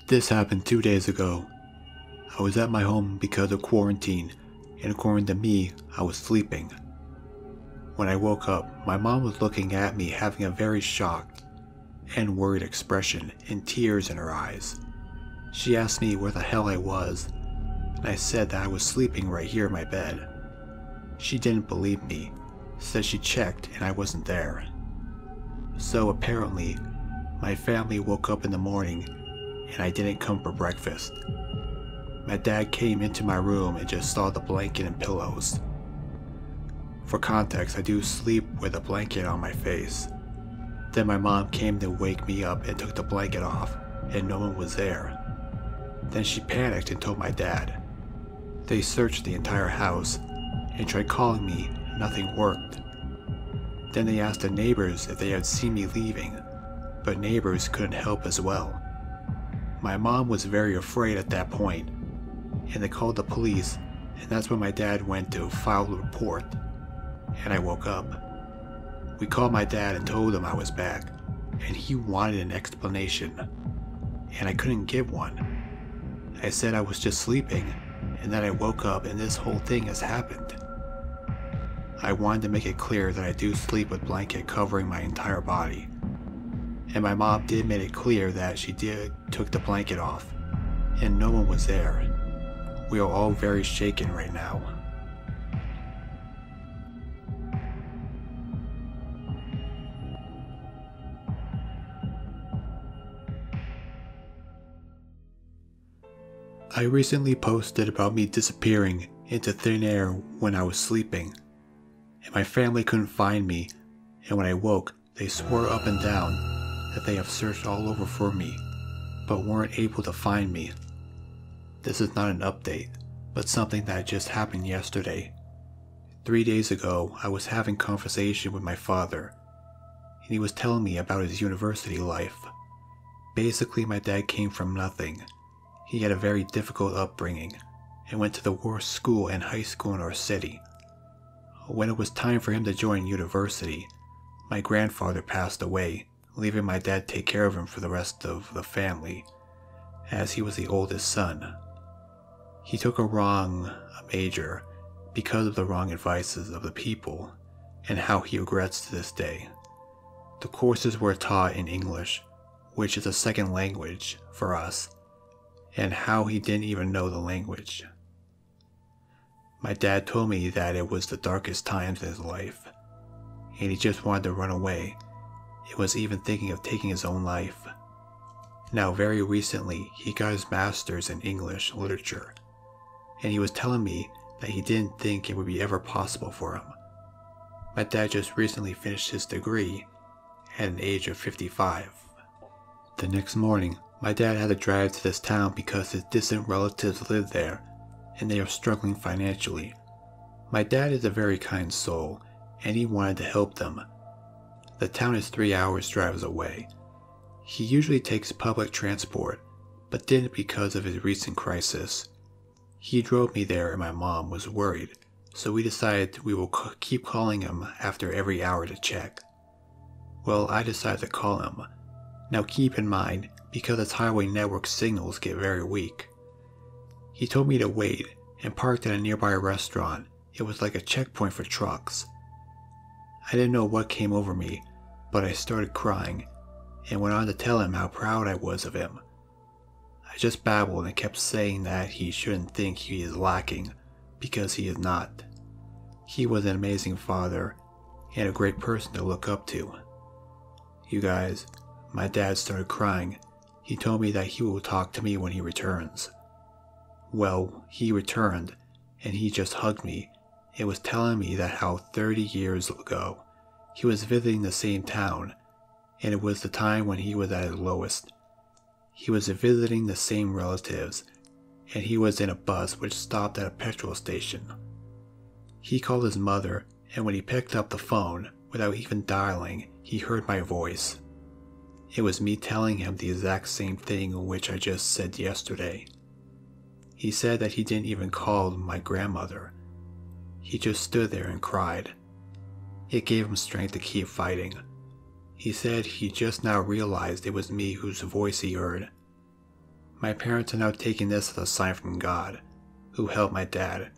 This happened 2 days ago. I was at my home because of quarantine, and according to me, I was sleeping. When I woke up, my mom was looking at me having a very shocked and worried expression and tears in her eyes. She asked me where the hell I was, and I said that I was sleeping right here in my bed. She didn't believe me, said she checked and I wasn't there. So apparently, my family woke up in the morning and I didn't come for breakfast. My dad came into my room and just saw the blanket and pillows. For context, I do sleep with a blanket on my face. Then my mom came to wake me up and took the blanket off, and no one was there. Then she panicked and told my dad. They searched the entire house and tried calling me, nothing worked. Then they asked the neighbors if they had seen me leaving, but neighbors couldn't help as well. My mom was very afraid at that point, and they called the police, and that's when my dad went to file the report, and I woke up. We called my dad and told him I was back, and he wanted an explanation, and I couldn't give one. I said I was just sleeping, and that I woke up and this whole thing has happened. I wanted to make it clear that I do sleep with blanket covering my entire body. And my mom did make it clear that she took the blanket off, and no one was there. We are all very shaken right now. I recently posted about me disappearing into thin air when I was sleeping, and my family couldn't find me, and when I woke, they swore up and down that they have searched all over for me, but weren't able to find me. This is not an update, but something that just happened yesterday. 3 days ago, I was having a conversation with my father, and he was telling me about his university life. Basically, my dad came from nothing. He had a very difficult upbringing, and went to the worst school and high school in our city. When it was time for him to join university, my grandfather passed away, leaving my dad take care of him for the rest of the family, as he was the oldest son. He took a wrong major because of the wrong advices of the people, and how he regrets to this day. The courses were taught in English, which is a second language for us, and how he didn't even know the language. My dad told me that it was the darkest times in his life, and he just wanted to run away. It was even thinking of taking his own life. Now very recently, he got his master's in English literature, and he was telling me that he didn't think it would be ever possible for him. My dad just recently finished his degree at an age of 55. The next morning, my dad had to drive to this town because his distant relatives live there, and they are struggling financially. My dad is a very kind soul, and he wanted to help them. The town is 3 hours drives away. He usually takes public transport, but didn't because of his recent crisis. He drove me there and my mom was worried, so we decided we will keep calling him after every hour to check. Well, I decided to call him. Now keep in mind, because its highway network signals get very weak. He told me to wait and parked at a nearby restaurant. It was like a checkpoint for trucks. I didn't know what came over me, but I started crying and went on to tell him how proud I was of him. I just babbled and kept saying that he shouldn't think he is lacking, because he is not. He was an amazing father and a great person to look up to. You guys, my dad started crying. He told me that he will talk to me when he returns. Well, he returned, and he just hugged me. It was telling me that how 30 years ago, he was visiting the same town, and it was the time when he was at his lowest. He was visiting the same relatives, and he was in a bus which stopped at a petrol station. He called his mother, and when he picked up the phone, without even dialing, he heard my voice. It was me telling him the exact same thing which I just said yesterday. He said that he didn't even call my grandmother. He just stood there and cried. It gave him strength to keep fighting. He said he just now realized it was me whose voice he heard. My parents are now taking this as a sign from God, who helped my dad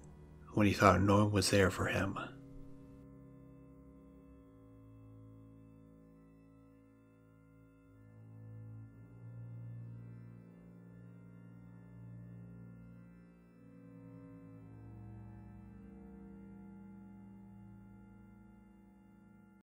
when he thought no one was there for him.